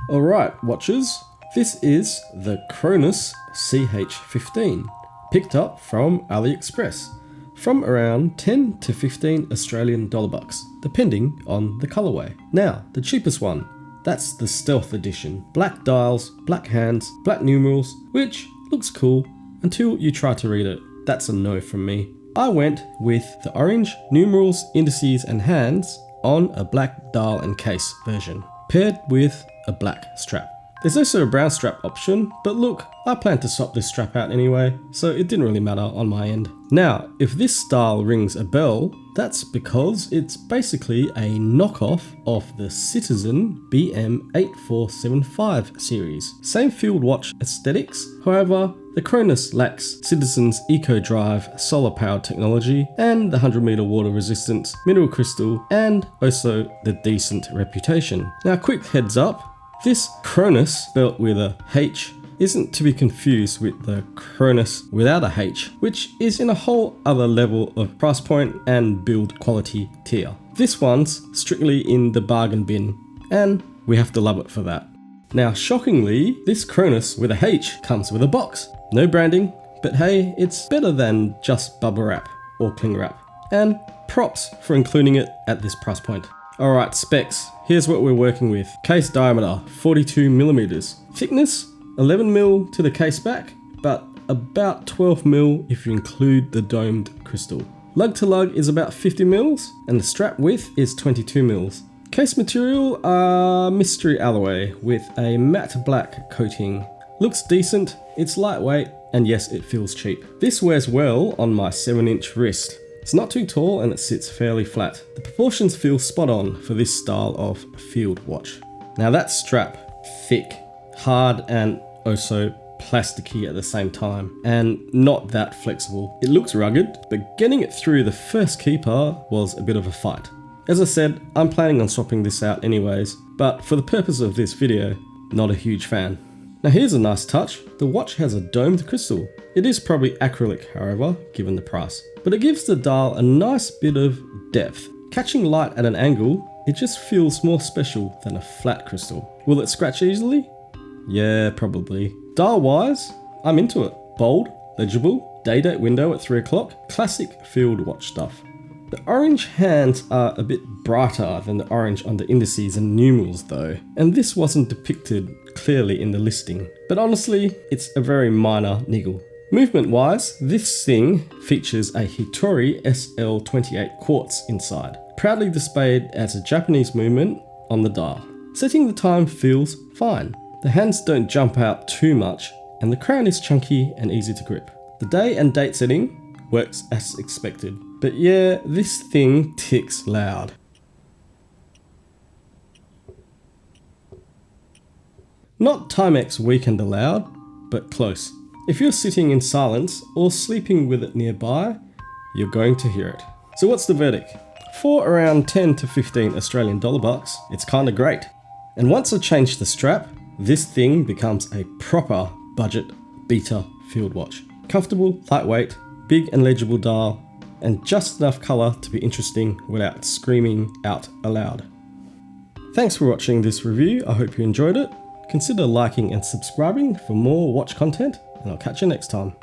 Alright watchers, this is the CHRONOS CH15, picked up from AliExpress, from around 10 to 15 Australian dollar bucks, depending on the colorway. Now, the cheapest one, that's the Stealth Edition. Black dials, black hands, black numerals, which looks cool until you try to read it. That's a no from me. I went with the orange numerals, indices and hands on a black dial and case version, paired with a black strap. There's also a brown strap option, but look, I plan to swap this strap out anyway, so it didn't really matter on my end. Now, if this style rings a bell, that's because it's basically a knockoff of the Shitty-zen BM8475 series. Same field watch aesthetics, however, the CHRONOS lacks Shitty-zen's Eco Drive solar powered technology and the 100-meter water resistance, mineral crystal, and also the decent reputation. Now, quick heads up, this CHRONOS, spelt with a H, isn't to be confused with the CHRONOS without a H, which is in a whole other level of price point and build quality tier. This one's strictly in the bargain bin, and we have to love it for that. Now, shockingly, this CHRONOS with a H comes with a box. No branding, but hey, it's better than just bubble wrap or cling wrap. And props for including it at this price point. Alright, specs. Here's what we're working with. Case diameter, 42mm. Thickness, 11mm to the case back, but about 12mm if you include the domed crystal. Lug to lug is about 50mm, and the strap width is 22mm. Case material, mystery alloy with a matte black coating. Looks decent, it's lightweight, and yes, it feels cheap. This wears well on my 7-inch wrist. It's not too tall and it sits fairly flat. The proportions feel spot on for this style of field watch. Now that strap, thick, hard and also plasticky at the same time, and not that flexible. It looks rugged, but getting it through the first keeper was a bit of a fight. As I said, I'm planning on swapping this out anyways, but for the purpose of this video, not a huge fan. Now here's a nice touch, the watch has a domed crystal. It is probably acrylic however, given the price. But it gives the dial a nice bit of depth. Catching light at an angle, it just feels more special than a flat crystal. Will it scratch easily? Yeah, probably. Dial wise, I'm into it. Bold, legible, day-date window at 3 o'clock, classic field watch stuff. The orange hands are a bit brighter than the orange on the indices and numerals though, and this wasn't depicted clearly in the listing. But honestly, it's a very minor niggle. Movement wise, this thing features a Hitori SL28 quartz inside, proudly displayed as a Japanese movement on the dial. Setting the time feels fine. The hands don't jump out too much, and the crown is chunky and easy to grip. The day and date setting works as expected. But yeah, this thing ticks loud. Not Timex Weekender loud, but close. If you're sitting in silence or sleeping with it nearby, you're going to hear it. So what's the verdict? For around 10 to 15 Australian dollar bucks, it's kinda great. And once I change the strap, this thing becomes a proper budget beater field watch. Comfortable, lightweight, big and legible dial, and just enough colour to be interesting without screaming out aloud. Thanks for watching this review, I hope you enjoyed it. Consider liking and subscribing for more watch content, and I'll catch you next time.